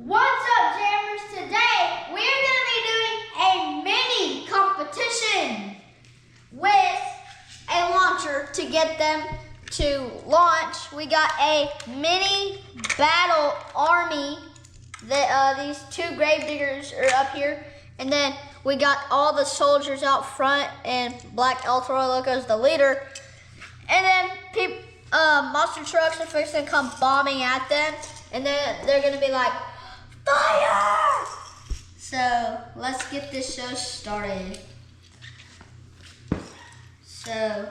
What's up, Jammers? Today we're going to be doing a mini competition with a launcher to get them to launch. We got a mini battle army. These two grave diggers are up here, and then we got all the soldiers out front, and Black El Toro Loco's the leader. And then monster trucks are fixing to come bombing at them, and then they're gonna be like, fire! So let's get this show started. So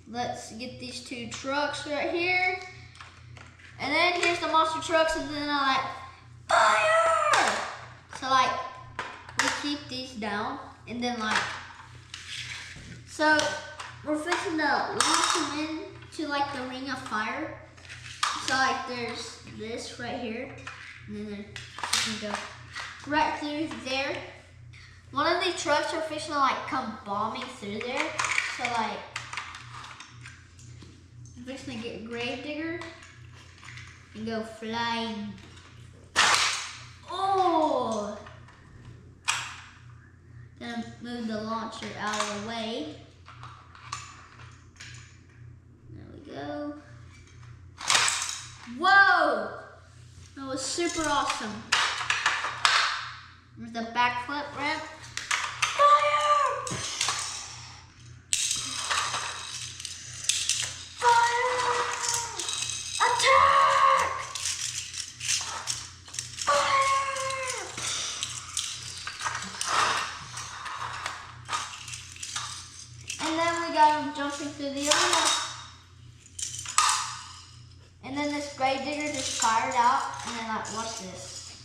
let's get these two trucks right here, and then here's the monster trucks, and then I like fire. So like we keep these down, and then like so we're fixing to launch them into like the ring of fire. So like there's this right here, and then you can go right through there. One of these trucks are fixing to like come bombing through there. So like I'm fixing to get Gravedigger and go flying. Oh! Gonna move the launcher out of the way. There we go. Whoa! That was super awesome. There's the backflip ramp. Fire! Fire! Attack! Fire! And then we got him jumping through the arena. And then this grave digger just fired out, and then like, watch this.